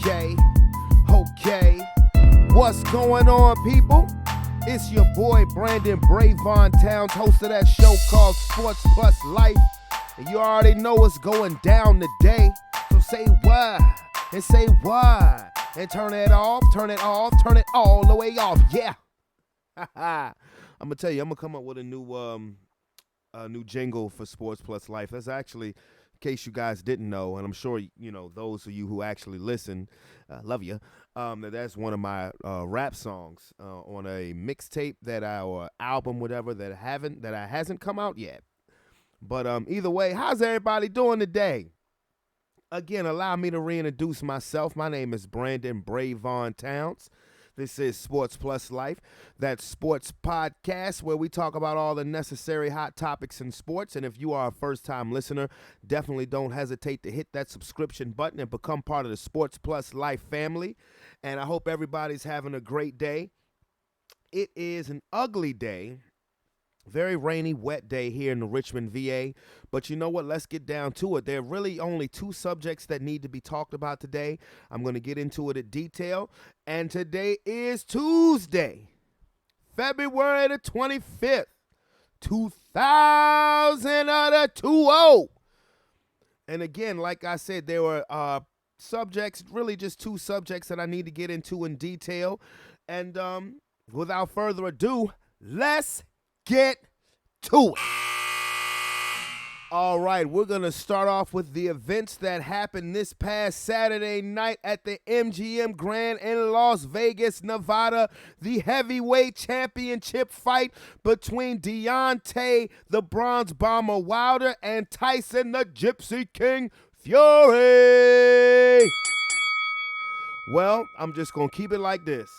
Okay. What's going on, people? It's your boy Brandon Brevon Towns, host of that show called Sports Plus Life. And you already know what's going down today. So say what and say what. And turn it off, turn it all the way off. Yeah. I'm going to tell you, I'm going to come up with a new jingle for Sports Plus Life. That's actually, in case you guys didn't know, and I'm sure, you know, those of you who actually listen, love you, that's one of my rap songs on a mixtape or album, whatever, that hasn't come out yet. But either way, how's everybody doing today? Again, allow me to reintroduce myself. My name is Brandon Brevon Towns. This is Sports Plus Life, that sports podcast where we talk about all the necessary hot topics in sports. And if you are a first-time listener, definitely don't hesitate to hit that subscription button and become part of the Sports Plus Life family. And I hope everybody's having a great day. It is an ugly day. Very rainy, wet day here in the Richmond, VA. But you know what? Let's get down to it. There are really only two subjects that need to be talked about today. I'm going to get into it in detail. And today is Tuesday, February the 25th, 2020. And again, like I said, there were subjects, really just two subjects that I need to get into in detail. And without further ado, let's get to it. All right, we're going to start off with the events that happened this past Saturday night at the MGM Grand in Las Vegas, Nevada. The heavyweight championship fight between Deontay the Bronze Bomber Wilder and Tyson the Gypsy King Fury. Well, I'm just going to keep it like this.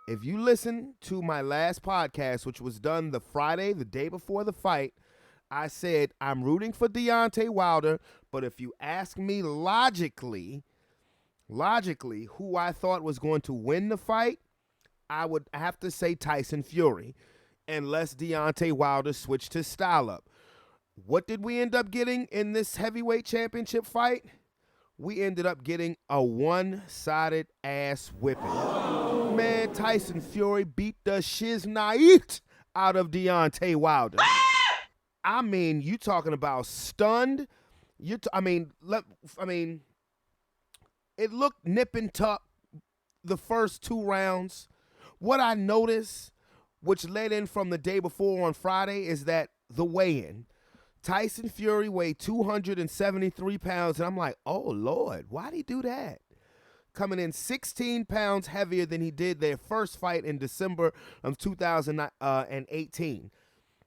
If you listen to my last podcast, which was done the Friday, the day before the fight, I said I'm rooting for Deontay Wilder, but if you ask me logically who I thought was going to win the fight, I would have to say Tyson Fury, unless Deontay Wilder switched his style up. What did we end up getting in this heavyweight championship fight? We ended up getting a one-sided ass whipping. Man, Tyson Fury beat the shiznait out of Deontay Wilder. I mean, you talking about stunned? It looked nip and tuck the first two rounds. What I noticed, which led in from the day before on Friday, is that the weigh-in. Tyson Fury weighed 273 pounds, and I'm like, oh, Lord, why'd he do that? Coming in 16 pounds heavier than he did their first fight in December of 2018.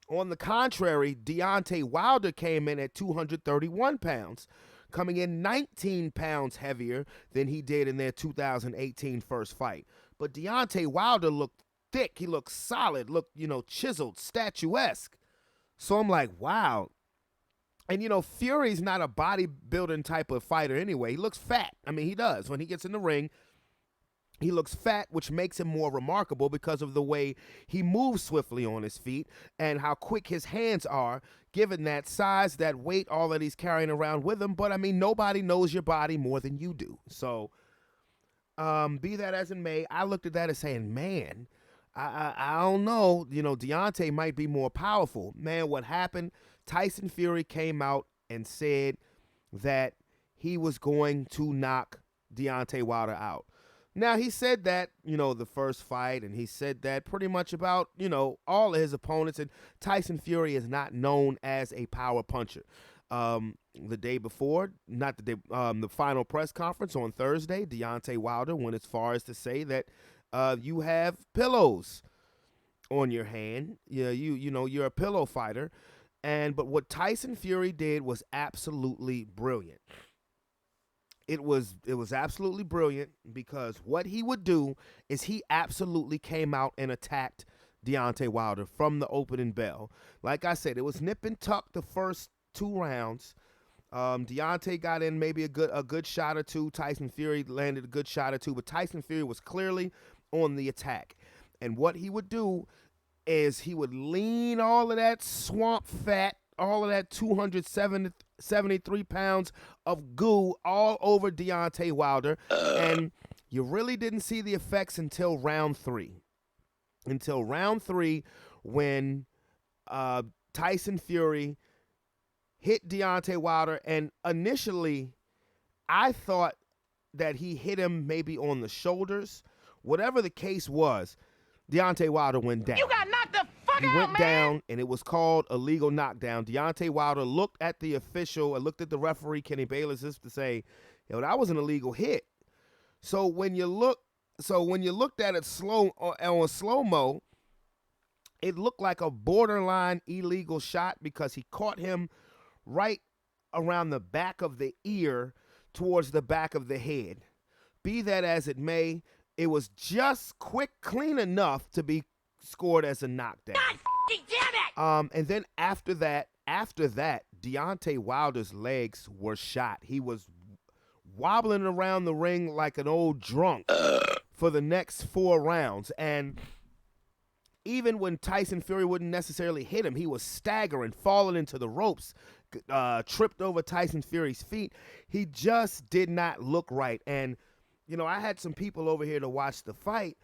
On the contrary, Deontay Wilder came in at 231 pounds, coming in 19 pounds heavier than he did in their 2018 first fight. But Deontay Wilder looked thick. He looked solid, looked, chiseled, statuesque. So I'm like, wow. And, Fury's not a bodybuilding type of fighter anyway. He looks fat. I mean, he does. When he gets in the ring, he looks fat, which makes him more remarkable because of the way he moves swiftly on his feet and how quick his hands are, given that size, that weight, all that he's carrying around with him. But, I mean, nobody knows your body more than you do. So, be that as it may, I looked at that and saying, man, I don't know. Deontay might be more powerful. Man, what happened? Tyson Fury came out and said that he was going to knock Deontay Wilder out. Now, he said that, the first fight, and he said that pretty much about, all of his opponents. And Tyson Fury is not known as a power puncher. The day before, the final press conference on Thursday, Deontay Wilder went as far as to say that you have pillows on your hand. Yeah, you're a pillow fighter. But what Tyson Fury did was absolutely brilliant. It was absolutely brilliant because what he would do is he absolutely came out and attacked Deontay Wilder from the opening bell. Like I said, it was nip and tuck the first two rounds. Deontay got in maybe a good shot or two. Tyson Fury landed a good shot or two, but Tyson Fury was clearly on the attack. And what he would do is he would lean all of that swamp fat, all of that 273 73 pounds of goo all over Deontay Wilder. And you really didn't see the effects until round 3. Until round 3 when Tyson Fury hit Deontay Wilder. And initially, I thought that he hit him maybe on the shoulders. Whatever the case was, Deontay Wilder went down. You got knocked the fuck He out, went man. down, and it was called a legal knockdown. Deontay Wilder looked at the official and looked at the referee, Kenny Bayless, to say, yo, that was an illegal hit. So when you looked at it on slow-mo, it looked like a borderline illegal shot because he caught him right around the back of the ear towards the back of the head. Be that as it may, it was just quick, clean enough to be scored as a knockdown. God f***ing damn it! And then after that, Deontay Wilder's legs were shot. He was wobbling around the ring like an old drunk for the next 4 rounds. And even when Tyson Fury wouldn't necessarily hit him, he was staggering, falling into the ropes, tripped over Tyson Fury's feet. He just did not look right. And, you know, I had some people over here to watch the fight,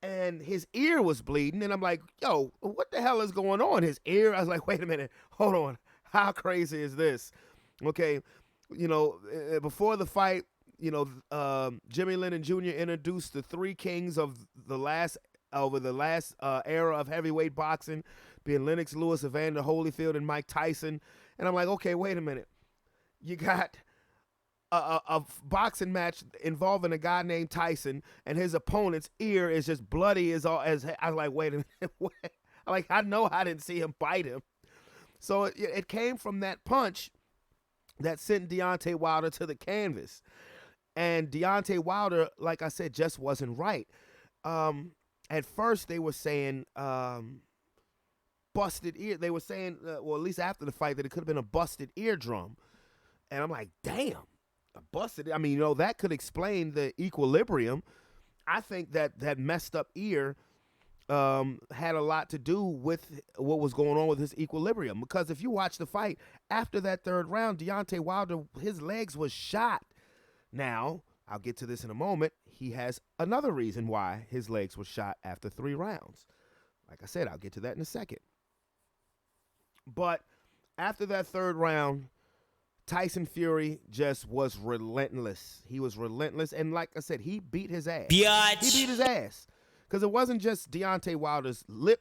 and his ear was bleeding. And I'm like, yo, what the hell is going on? His ear? I was like, wait a minute. Hold on. How crazy is this? Okay. You know, before the fight, you know, Jimmy Lennon Jr. introduced the 3 kings of the last era of heavyweight boxing, being Lennox Lewis, Evander Holyfield, and Mike Tyson. And I'm like, okay, wait a minute. You got a boxing match involving a guy named Tyson, and his opponent's ear is just bloody as I was like, wait a minute. I know I didn't see him bite him. So it came from that punch that sent Deontay Wilder to the canvas. And Deontay Wilder, like I said, just wasn't right. At first, they were saying busted ear. They were saying, well, at least after the fight, that it could have been a busted eardrum. And I'm like, damn, a busted. I mean, you know, that could explain the equilibrium. I think that messed up ear had a lot to do with what was going on with his equilibrium. Because if you watch the fight, after that 3rd round, Deontay Wilder, his legs was shot. Now, I'll get to this in a moment. He has another reason why his legs were shot after 3 rounds. Like I said, I'll get to that in a second. But after that 3rd round, Tyson Fury just was relentless. He was relentless. And like I said, he beat his ass. Biatch. He beat his ass. Because it wasn't just Deontay Wilder's ear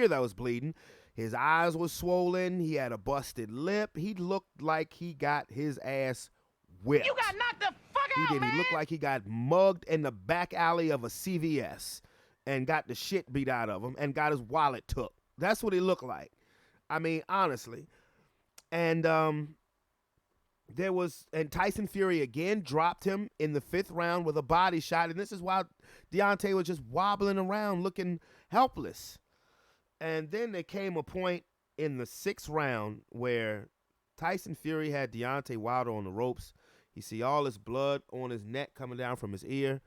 that was bleeding. His eyes were swollen. He had a busted lip. He looked like he got his ass whipped. You got knocked the fuck out, He did. man. He looked like he got mugged in the back alley of a CVS and got the shit beat out of him and got his wallet took. That's what he looked like. I mean, honestly. And Tyson Fury again dropped him in the 5th round with a body shot. And this is why Deontay was just wobbling around looking helpless. And then there came a point in the 6th round where Tyson Fury had Deontay Wilder on the ropes. You see all this blood on his neck coming down from his ear.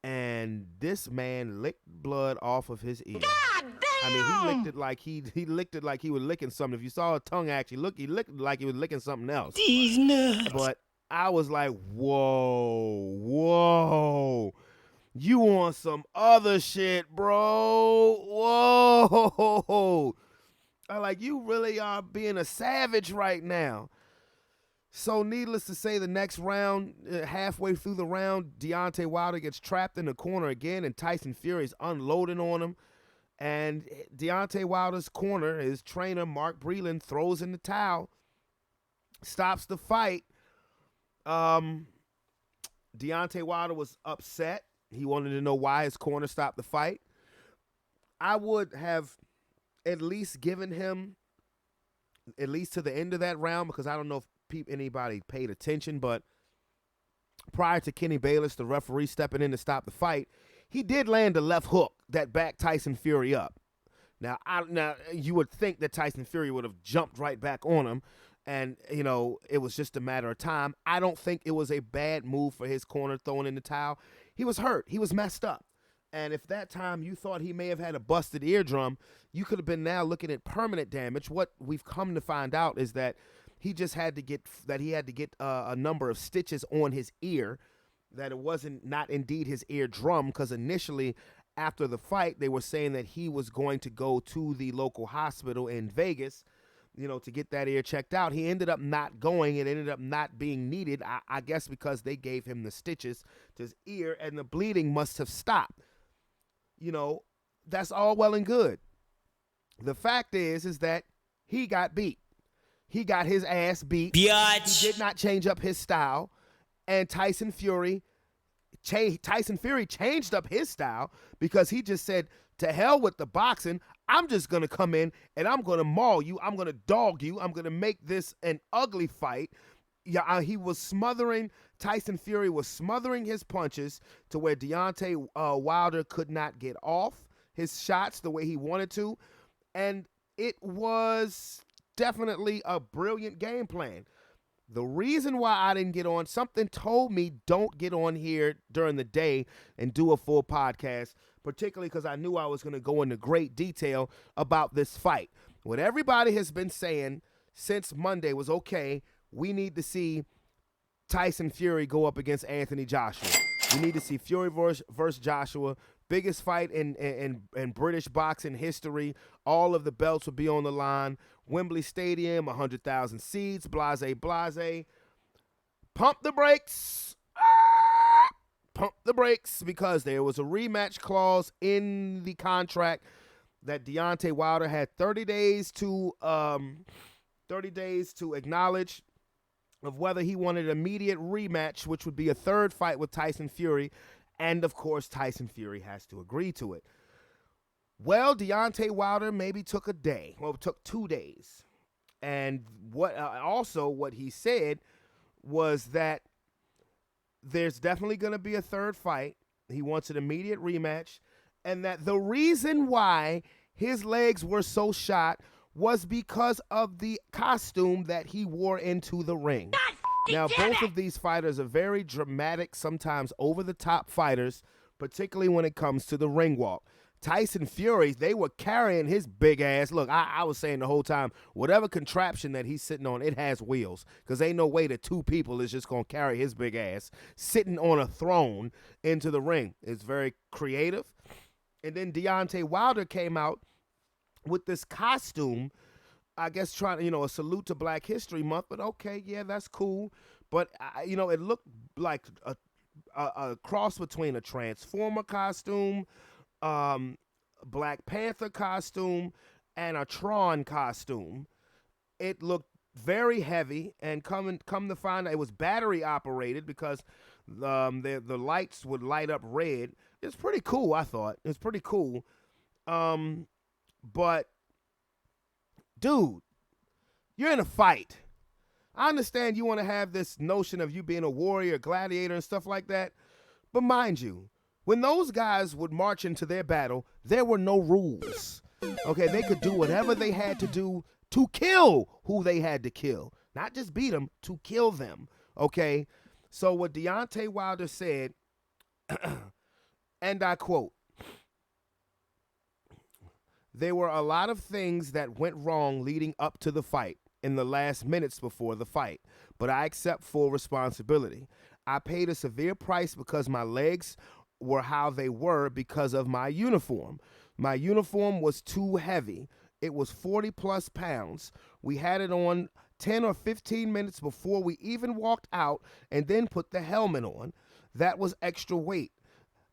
And this man licked blood off of his ear. God damn! I mean, he licked it like he was licking something. If you saw a tongue actually look, he licked it like he was licking something else. These nuts. But I was like, whoa. You on some other shit, bro. Whoa. I'm like, you really are being a savage right now. So needless to say, the next round, halfway through the round, Deontay Wilder gets trapped in the corner again, and Tyson Fury is unloading on him. And Deontay Wilder's corner, his trainer, Mark Breland, throws in the towel, stops the fight. Deontay Wilder was upset. He wanted to know why his corner stopped the fight. I would have at least given him at least to the end of that round, because I don't know if anybody paid attention, but prior to Kenny Bayless, the referee, stepping in to stop the fight, he did land a left hook that backed Tyson Fury up. Now you would think that Tyson Fury would have jumped right back on him, and, you know, it was just a matter of time. I don't think it was a bad move for his corner throwing in the towel. He was hurt. He was messed up. And if that time you thought he may have had a busted eardrum, you could have been now looking at permanent damage. What we've come to find out is that he just had to get a number of stitches on his ear, that it wasn't not indeed his eardrum, because initially after the fight they were saying that he was going to go to the local hospital in Vegas, to get that ear checked out. He ended up not going. It ended up not being needed, I guess because they gave him the stitches to his ear and the bleeding must have stopped. That's all well and good. The fact is that he got beat. He got his ass beat. Biatch. He did not change up his style. And Tyson Fury changed up his style because he just said, to hell with the boxing. I'm just going to come in and I'm going to maul you. I'm going to dog you. I'm going to make this an ugly fight. Yeah, Tyson Fury was smothering his punches to where Deontay Wilder could not get off his shots the way he wanted to. And it was definitely a brilliant game plan. The reason why I didn't get on, something told me don't get on here during the day and do a full podcast, particularly because I knew I was going to go into great detail about this fight. What everybody has been saying since Monday was, okay, we need to see Tyson Fury go up against Anthony Joshua. We need to see Fury versus Joshua. Biggest fight in British boxing history. All of the belts will be on the line. Wembley Stadium, 100,000 seats, blase. Pump the brakes. Pump the brakes, because there was a rematch clause in the contract that Deontay Wilder had 30 days to acknowledge of whether he wanted an immediate rematch, which would be a third fight with Tyson Fury. And, of course, Tyson Fury has to agree to it. Well, Deontay Wilder maybe took a day. Well, it took 2 days. And what he said was that there's definitely going to be a third fight. He wants an immediate rematch. And that the reason why his legs were so shot was because of the costume that he wore into the ring. Now, both of these fighters are very dramatic, sometimes over-the-top fighters, particularly when it comes to the ring walk. Tyson Fury, they were carrying his big ass. Look, I was saying the whole time, whatever contraption that he's sitting on, it has wheels, because ain't no way that two people is just going to carry his big ass sitting on a throne into the ring. It's very creative. And then Deontay Wilder came out with this costume, I guess trying to, a salute to Black History Month, but okay, yeah, that's cool. But, it looked like a cross between a Transformer costume, Black Panther costume, and a Tron costume. It looked very heavy, and come to find out it was battery operated because the lights would light up red. It's pretty cool, I thought. It's pretty cool. But dude, you're in a fight. I understand you want to have this notion of you being a warrior, gladiator, and stuff like that. But mind you, when those guys would march into their battle, there were no rules. Okay, they could do whatever they had to do to kill who they had to kill. Not just beat them, to kill them. Okay? So what Deontay Wilder said, and I quote, "There were a lot of things that went wrong leading up to the fight in the last minutes before the fight, but I accept full responsibility. I paid a severe price because my legs were how they were because of my uniform. My uniform was too heavy. It was 40 plus pounds. We had it on 10 or 15 minutes before we even walked out and then put the helmet on. That was extra weight.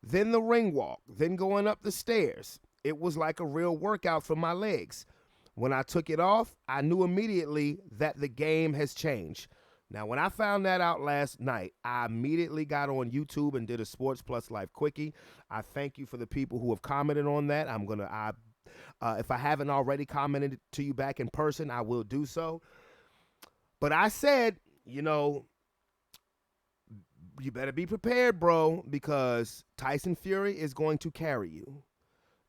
Then the ring walk, then going up the stairs. It was like a real workout for my legs. When I took it off, I knew immediately that the game has changed." Now, when I found that out last night, I immediately got on YouTube and did a Sports Plus Life Quickie. I thank you for the people who have commented on that. If I haven't already commented to you back in person, I will do so. But I said, you better be prepared, bro, because Tyson Fury is going to carry you.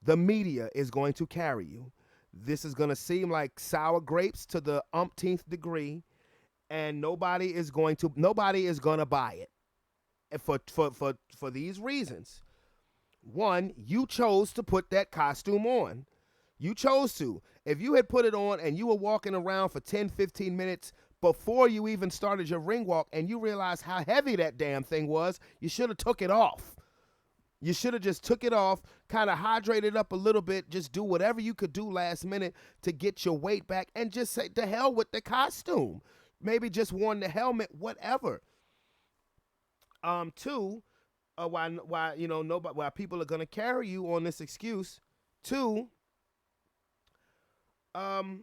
The media is going to carry you. This is going to seem like sour grapes to the umpteenth degree, and nobody is going to buy it. And for these reasons. One, you chose to put that costume on. You chose to. If you had put it on and you were walking around for 10, 15 minutes before you even started your ring walk and you realized how heavy that damn thing was, you should have took it off. You should have just took it off, kind of hydrated up a little bit, just do whatever you could do last minute to get your weight back, and just say, to hell with the costume. Maybe just worn the helmet, whatever. Two, why people are gonna carry you on this excuse. Two, everything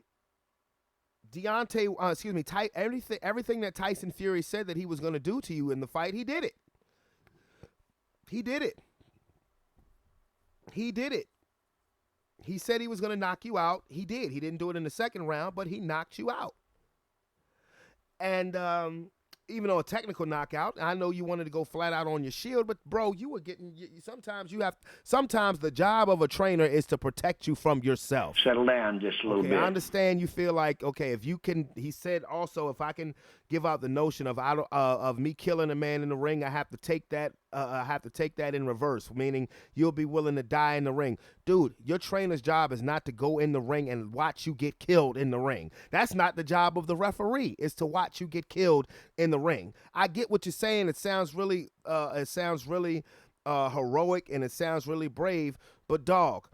that Tyson Fury said that he was gonna do to you in the fight, he did it. He did it. He did it. He said he was going to knock you out. He did. He didn't do it in the second round, but he knocked you out. And even though a technical knockout, I know you wanted to go flat out on your shield, but bro, you were getting, sometimes the job of a trainer is to protect you from yourself. Settle down just a little bit. I understand you feel like, okay, if you can, he said also, if I can give out the notion of me killing a man in the ring, I have to take that in reverse, meaning you'll be willing to die in the ring. Dude, your trainer's job is not to go in the ring and watch you get killed in the ring. That's not the job of the referee, is to watch you get killed in the ring. I get what you're saying. It sounds really heroic, and it sounds really brave, but dog,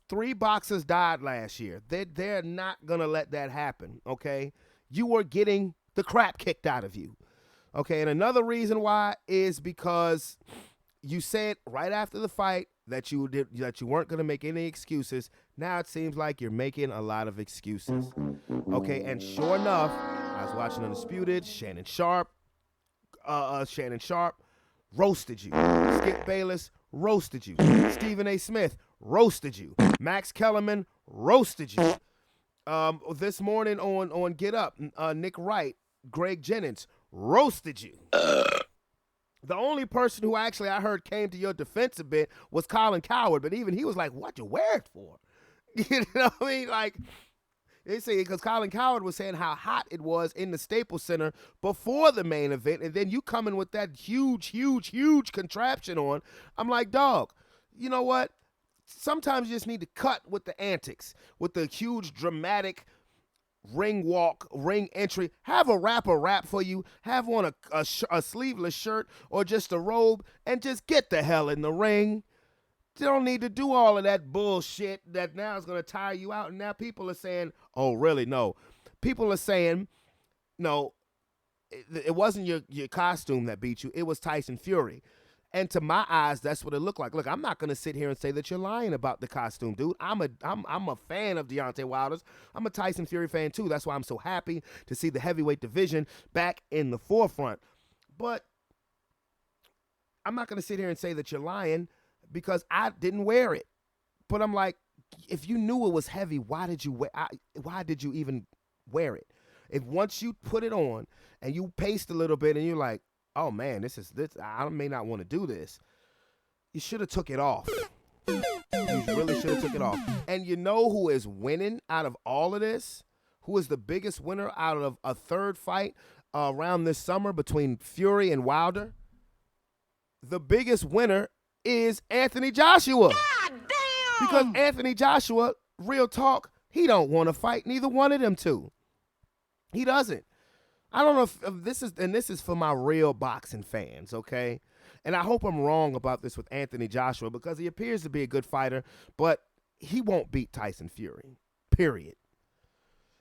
3 boxers died last year. They're not going to let that happen, okay? You were getting the crap kicked out of you, okay? And another reason why is because you said right after the fight that you weren't going to make any excuses. Now it seems like you're making a lot of excuses, okay? And sure enough, I was watching Undisputed. Shannon Sharp roasted you. Skip Bayless roasted you. Stephen A. Smith roasted you. Max Kellerman roasted you. This morning on Get Up, Nick Wright, Greg Jennings roasted you. The only person who actually I heard came to your defense a bit was Colin Cowherd, but even he was like, "What you wear it for?" You know what I mean? Like, they say, because Colin Cowherd was saying how hot it was in the Staples Center before the main event, and then you coming with that huge contraption on. I'm like, dog, you know what? Sometimes you just need to cut with the antics, with the huge dramatic ring walk, ring entry. Have a rapper rap for you. Have on a sleeveless shirt or just a robe, and just get the hell in the ring. You don't need to do all of that bullshit that now is going to tire you out. And now people are saying, oh, really? No. People are saying, no, it wasn't your costume that beat you. It was Tyson Fury. And to my eyes, that's what it looked like. Look, I'm not going to sit here and say that you're lying about the costume, dude. I'm a fan of Deontay Wilder's. I'm a Tyson Fury fan, too. That's why I'm so happy to see the heavyweight division back in the forefront. But I'm not going to sit here and say that you're lying, because I didn't wear it. But I'm like, if you knew it was heavy, why did you even wear it? If once you put it on and you paced a little bit and you're like, oh man, this I may not want to do this, you should have took it off. You really should have took it off. And you know who is winning out of all of this? Who is the biggest winner out of a third fight around this summer between Fury and Wilder? The biggest winner is Anthony Joshua. God damn! Because Anthony Joshua, real talk, he don't want to fight neither one of them two. He doesn't. I don't know if this is for my real boxing fans, okay? And I hope I'm wrong about this with Anthony Joshua, because he appears to be a good fighter, but he won't beat Tyson Fury, period.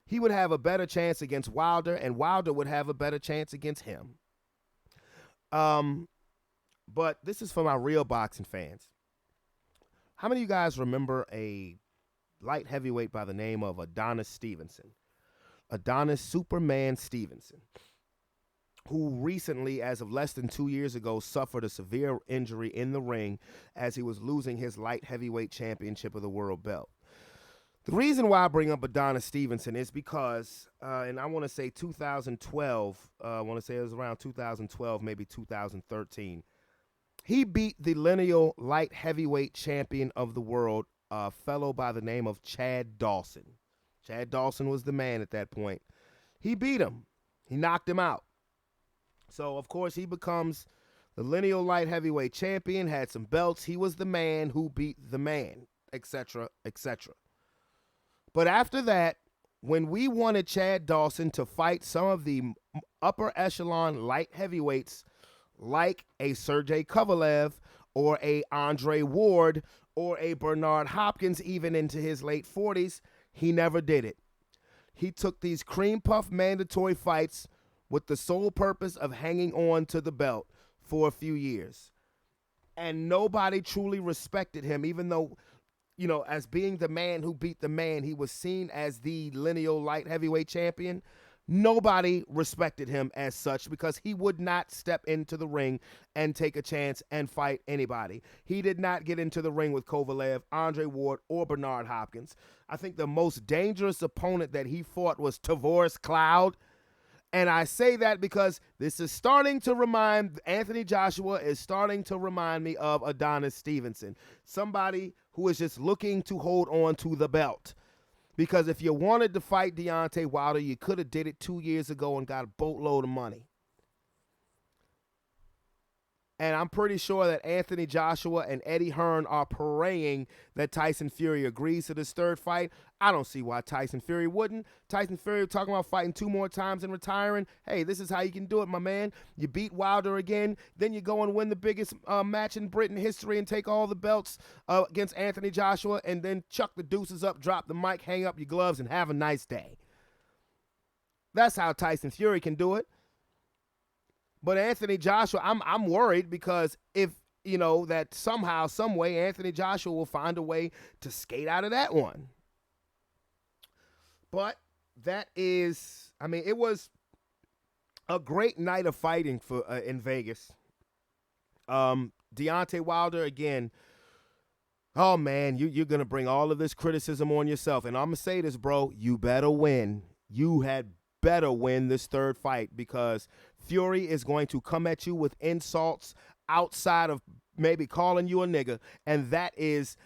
He would have a better chance against Wilder, and Wilder would have a better chance against him. But this is for my real boxing fans. How many of you guys remember a light heavyweight by the name of Adonis Stevenson? Adonis Superman Stevenson, who recently, as of less than 2 years ago, suffered a severe injury in the ring as he was losing his light heavyweight championship of the world belt. The reason why I bring up Adonis Stevenson is because, and I want to say 2012, I want to say it was around 2012, maybe 2013, he beat the lineal light heavyweight champion of the world, a fellow by the name of Chad Dawson. Chad Dawson was the man at that point. He beat him. He knocked him out. So, of course, he becomes the lineal light heavyweight champion, had some belts. He was the man who beat the man, etc., etc. But after that, when we wanted Chad Dawson to fight some of the upper echelon light heavyweights like a Sergey Kovalev or a Andre Ward or a Bernard Hopkins, even into his late 40s, he never did it. He took these cream puff mandatory fights with the sole purpose of hanging on to the belt for a few years. And nobody truly respected him, even though, you know, as being the man who beat the man, he was seen as the lineal light heavyweight champion. Nobody respected him as such because he would not step into the ring and take a chance and fight anybody. He did not get into the ring with Kovalev, Andre Ward, or Bernard Hopkins. I think the most dangerous opponent that he fought was Tavoris Cloud. And I say that because this is starting to remind, Anthony Joshua is starting to remind me of Adonis Stevenson, somebody who is just looking to hold on to the belt. Because if you wanted to fight Deontay Wilder, you could have did it 2 years ago and got a boatload of money. And I'm pretty sure that Anthony Joshua and Eddie Hearn are praying that Tyson Fury agrees to this third fight. I don't see why Tyson Fury wouldn't. Tyson Fury talking about fighting 2 more times and retiring. Hey, this is how you can do it, my man. You beat Wilder again, then you go and win the biggest match in Britain history and take all the belts against Anthony Joshua, and then chuck the deuces up, drop the mic, hang up your gloves, and have a nice day. That's how Tyson Fury can do it. But Anthony Joshua, I'm worried because if, you know, that somehow, some way, Anthony Joshua will find a way to skate out of that one. But that is, I mean, it was a great night of fighting for in Vegas. Deontay Wilder, again, oh, man, you're going to bring all of this criticism on yourself. And I'm going to say this, bro, you better win. You had better win this third fight because Fury is going to come at you with insults outside of maybe calling you a nigga, and that is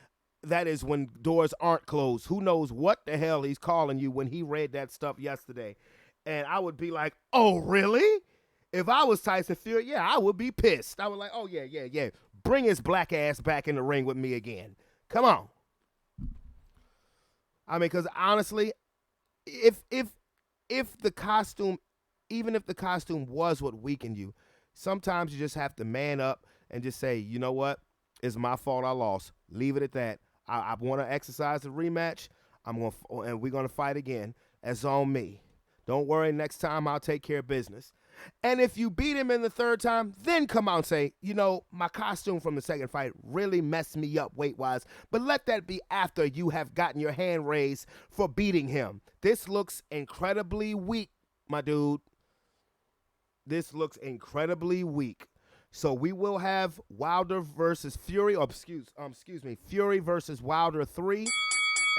when doors aren't closed. Who knows what the hell he's calling you when he read that stuff yesterday. And I would be like, oh, really? If I was Tyson Fury, yeah, I would be pissed. I would like, oh, yeah. Bring his black ass back in the ring with me again. Come on. I mean, because honestly, if the costume, even if the costume was what weakened you, sometimes you just have to man up and just say, you know what? It's my fault I lost. Leave it at that. I want to exercise the rematch. And we're going to fight again. That's on me. Don't worry. Next time I'll take care of business. And if you beat him in the third time, then come out and say, you know, my costume from the second fight really messed me up weight-wise. But let that be after you have gotten your hand raised for beating him. This looks incredibly weak, my dude. This looks incredibly weak. So we will have Wilder versus Fury, or excuse me, Fury versus Wilder 3.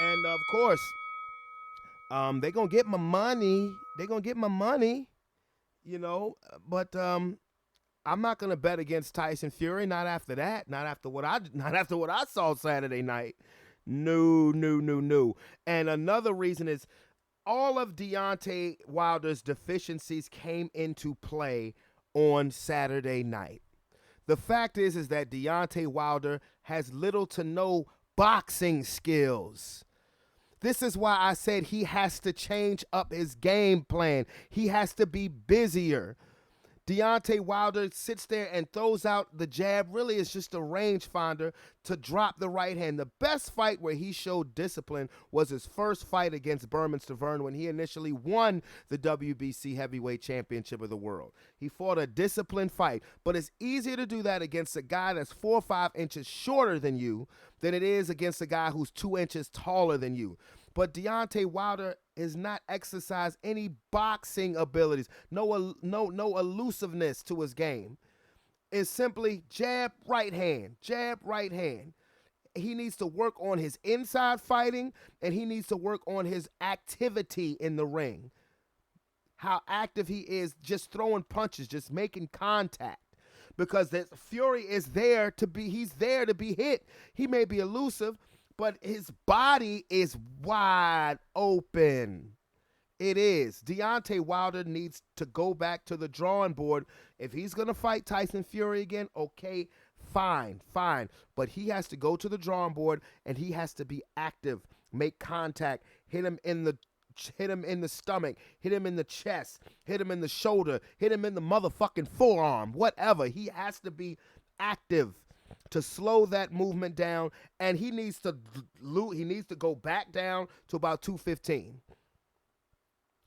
And of course, they're going to get my money. They're going to get my money, you know, but I'm not going to bet against Tyson Fury, not after that, not after what I saw Saturday night. No. And another reason is all of Deontay Wilder's deficiencies came into play on Saturday night. The fact is that Deontay Wilder has little to no boxing skills. This is why I said he has to change up his game plan. He has to be busier. Deontay Wilder sits there and throws out the jab. Really, it's just a rangefinder to drop the right hand. The best fight where he showed discipline was his first fight against Berman Stavern when he initially won the WBC Heavyweight Championship of the world. He fought a disciplined fight, but it's easier to do that against a guy that's 4 or 5 inches shorter than you than it is against a guy who's 2 inches taller than you. But Deontay Wilder is not exercise any boxing abilities, no elusiveness to his game. It's simply jab, right hand, jab, right hand. He needs to work on his inside fighting, and he needs to work on his activity in the ring. How active he is just throwing punches, just making contact. Because Fury is there to be, he's there to be hit. He may be elusive, but his body is wide open. It is. Deontay Wilder needs to go back to the drawing board. If he's going to fight Tyson Fury again, okay, fine. But he has to go to the drawing board, and he has to be active, make contact, hit him in hit him in the stomach, hit him in the chest, hit him in the shoulder, hit him in the motherfucking forearm, whatever. He has to be active to slow that movement down, and he needs to go back down to about 215.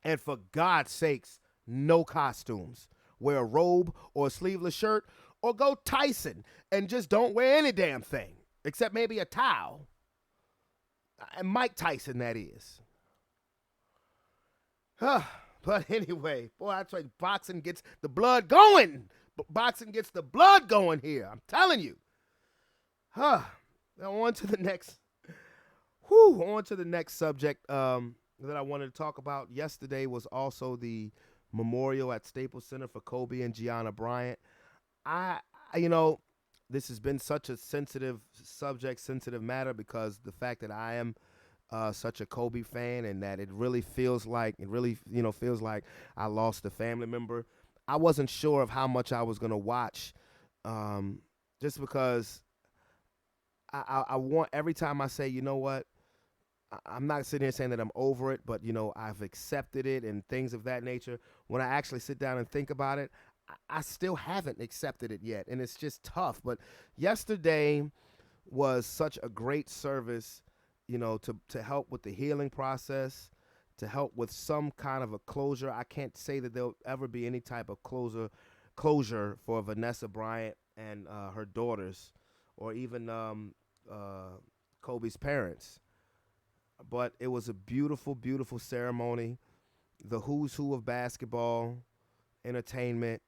And for God's sakes, no costumes. Wear a robe or a sleeveless shirt, or go Tyson and just don't wear any damn thing except maybe a towel. And Mike Tyson, that is. But anyway, boy, I tell you, boxing gets the blood going. Boxing gets the blood going here. I'm telling you. Now on to the next. On to the next subject that I wanted to talk about. Yesterday was also the memorial at Staples Center for Kobe and Gianna Bryant. This has been such a sensitive subject, sensitive matter, because the fact that I am such a Kobe fan, and that it really feels like I lost a family member. I wasn't sure of how much I was going to watch, just because I want, every time I say, you know what, I'm not sitting here saying that I'm over it, but, I've accepted it and things of that nature. When I actually sit down and think about it, I still haven't accepted it yet, and it's just tough. But yesterday was such a great service, to help with the healing process, to help with some kind of a closure. I can't say that there'll ever be any type of closure for Vanessa Bryant and her daughters, or even Kobe's parents. But it was a beautiful, beautiful ceremony. The who's who of basketball, entertainment,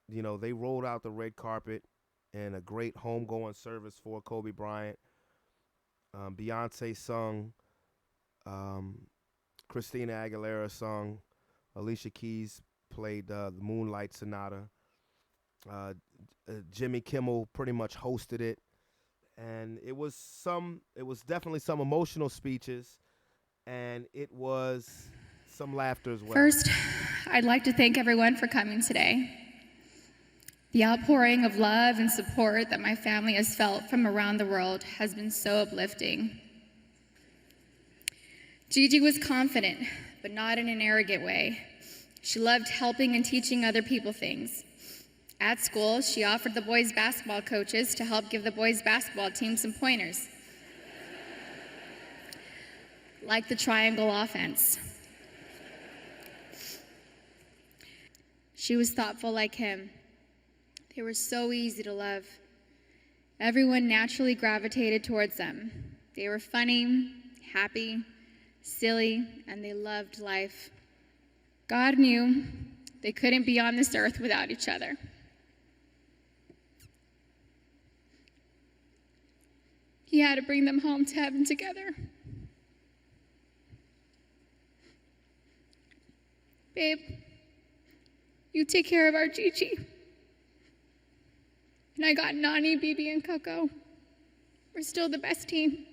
they rolled out the red carpet in a great homegoing service for Kobe Bryant. Beyonce sung, Christina Aguilera sung, Alicia Keys played the Moonlight Sonata. Jimmy Kimmel pretty much hosted it, and it was definitely some emotional speeches, and it was some laughter as well. First, I'd like to thank everyone for coming today. The outpouring of love and support that my family has felt from around the world has been so uplifting. Gigi was confident, but not in an arrogant way. She loved helping and teaching other people things. At school, she offered the boys' basketball coaches to help give the boys' basketball team some pointers, like the triangle offense. She was thoughtful like him. They were so easy to love. Everyone naturally gravitated towards them. They were funny, happy, silly, and they loved life. God knew they couldn't be on this earth without each other. He had to bring them home to heaven together. Babe, you take care of our Gigi. And I got Nani, Bibi, and Coco. We're still the best team.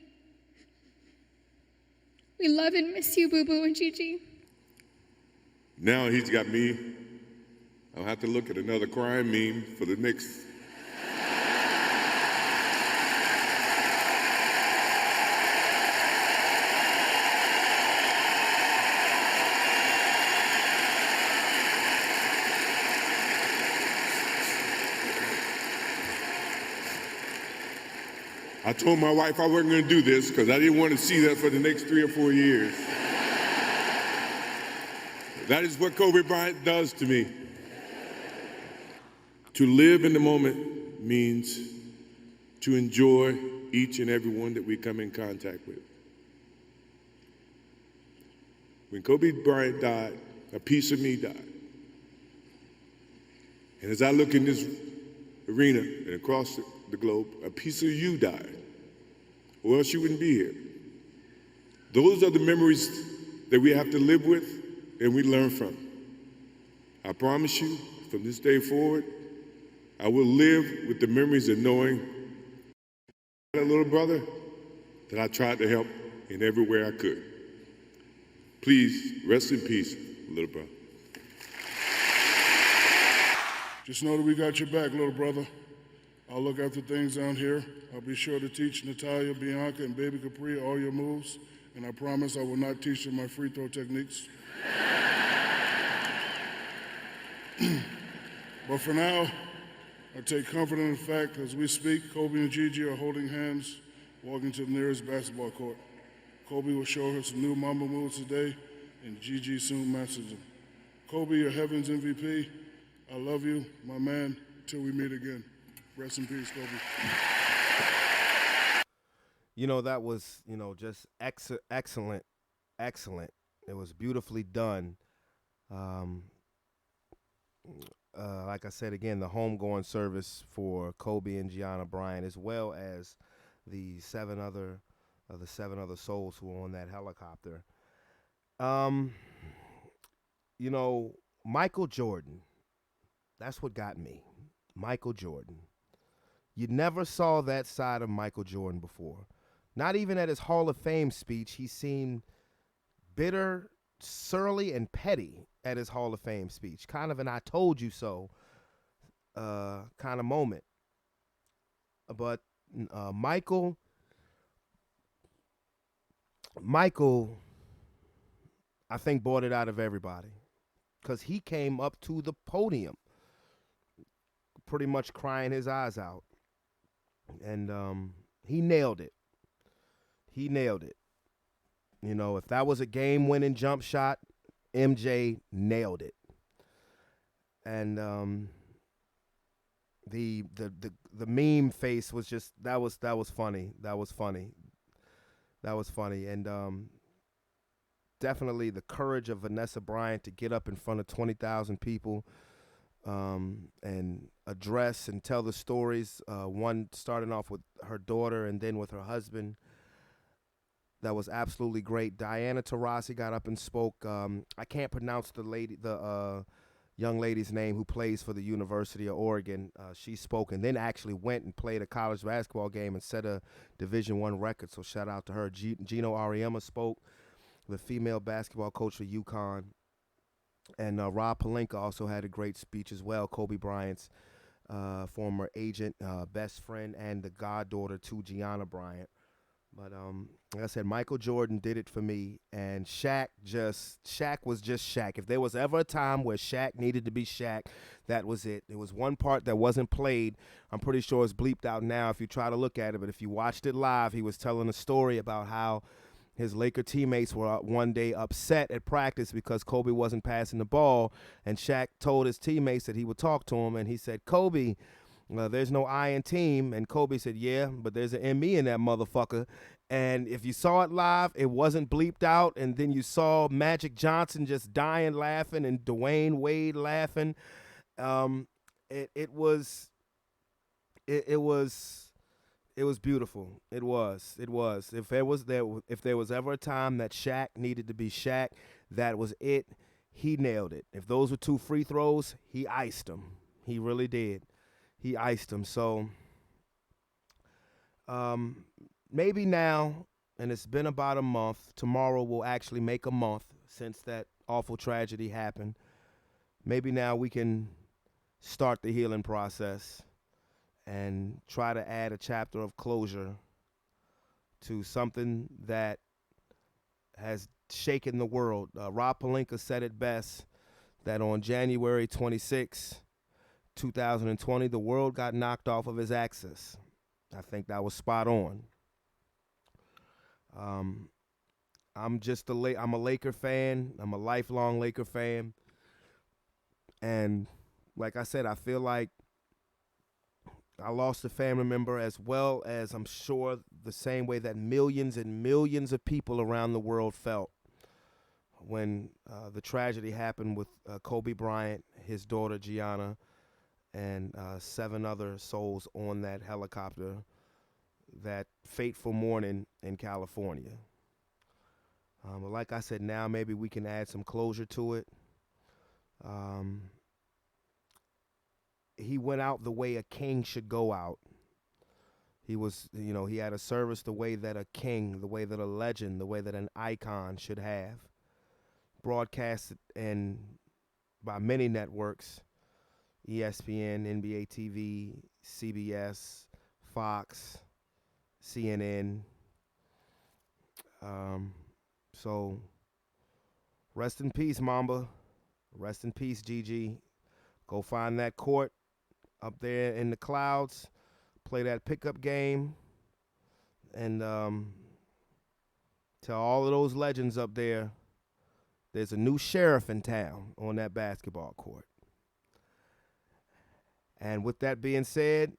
We love and miss you, Boo Boo and Gigi. Now he's got me. I'll have to look at another crime meme for the next. I told my wife I wasn't going to do this because I didn't want to see that for the next 3 or 4 years. That is what Kobe Bryant does to me. To live in the moment means to enjoy each and every one that we come in contact with. When Kobe Bryant died, a piece of me died. And as I look in this arena and across the globe, a piece of you died, or else you wouldn't be here. Those are the memories that we have to live with and we learn from. I promise you, from this day forward, I will live with the memories of knowing that little brother that I tried to help in every way I could. Please, rest in peace, little brother. Just know that we got your back, little brother. I'll look after things down here. I'll be sure to teach Natalia, Bianca, and Baby Capri all your moves and I promise I will not teach them my free throw techniques. But for now, I take comfort in the fact as we speak, Kobe and Gigi are holding hands, walking to the nearest basketball court. Kobe will show her some new Mamba moves today, and Gigi soon masters them. Kobe, your Heavens MVP. I love you, my man, till we meet again. Rest in peace, Kobe. That was, just excellent. It was beautifully done. Like I said again, the homegoing service for Kobe and Gianna Bryant, as well as the seven other souls who were on that helicopter. Michael Jordan. That's what got me. Michael Jordan. You never saw that side of Michael Jordan before. Not even at his Hall of Fame speech, he seemed bitter, surly, and petty at his Hall of Fame speech. Kind of an I told you so kind of moment. But Michael, I think, brought it out of everybody. Because he came up to the podium pretty much crying his eyes out. And he nailed it. If that was a game-winning jump shot, MJ nailed it. And the meme face was just that was funny. That was funny. And definitely the courage of Vanessa Bryant to get up in front of 20,000 people and address and tell the stories. One starting off with her daughter and then with her husband. That was absolutely great. Diana Taurasi got up and spoke. I can't pronounce the young lady's name who plays for the University of Oregon. She spoke and then actually went and played a college basketball game and set a Division I record. So shout out to her. Gino Auriemma spoke, the female basketball coach for UConn. And Rob Pelinka also had a great speech as well. Kobe Bryant's former agent, best friend, and the goddaughter to Gianna Bryant. But like I said, Michael Jordan did it for me, and Shaq was just Shaq. If there was ever a time where Shaq needed to be Shaq, that was it. There was one part that wasn't played. I'm pretty sure it's bleeped out now if you try to look at it, but if you watched it live, he was telling a story about how his Laker teammates were one day upset at practice because Kobe wasn't passing the ball, and Shaq told his teammates that he would talk to him, and he said, Kobe, there's no I in team. And Kobe said, yeah, but there's an ME in that motherfucker. And if you saw it live, it wasn't bleeped out. And then you saw Magic Johnson just dying laughing and Dwayne Wade laughing. It was beautiful. It was. If there was ever a time that Shaq needed to be Shaq, that was it. He nailed it. If those were 2 free throws, he iced them. He really did. He iced him. So maybe now, and it's been about a month, tomorrow will actually make a month since that awful tragedy happened. Maybe now we can start the healing process and try to add a chapter of closure to something that has shaken the world. Rob Pelinka said it best, that on January 26, 2020, the world got knocked off of his axis. I think that was spot on. I'm a Laker fan. I'm a lifelong Laker fan. And like I said, I feel like I lost a family member, as well as I'm sure the same way that millions and millions of people around the world felt when the tragedy happened with Kobe Bryant, his daughter Gianna, and 7 other souls on that helicopter that fateful morning in California. But like I said, now maybe we can add some closure to it. He went out the way a king should go out. He was, he had a service the way that a king, the way that a legend, the way that an icon should have. Broadcasted by many networks, ESPN, NBA TV, CBS, Fox, CNN. So rest in peace, Mamba. Rest in peace, Gigi. Go find that court up there in the clouds. Play that pickup game. And tell all of those legends up there, there's a new sheriff in town on that basketball court. And with that being said,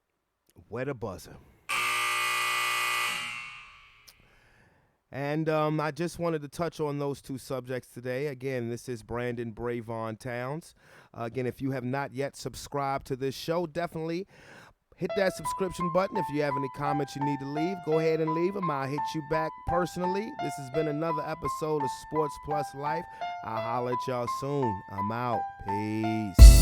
wet a buzzer. And I just wanted to touch on those two subjects today. Again, this is Brandon Brevon Towns. Again, if you have not yet subscribed to this show, definitely hit that subscription button. If you have any comments you need to leave, go ahead and leave them. I'll hit you back personally. This has been another episode of Sports Plus Life. I'll holler at y'all soon. I'm out. Peace.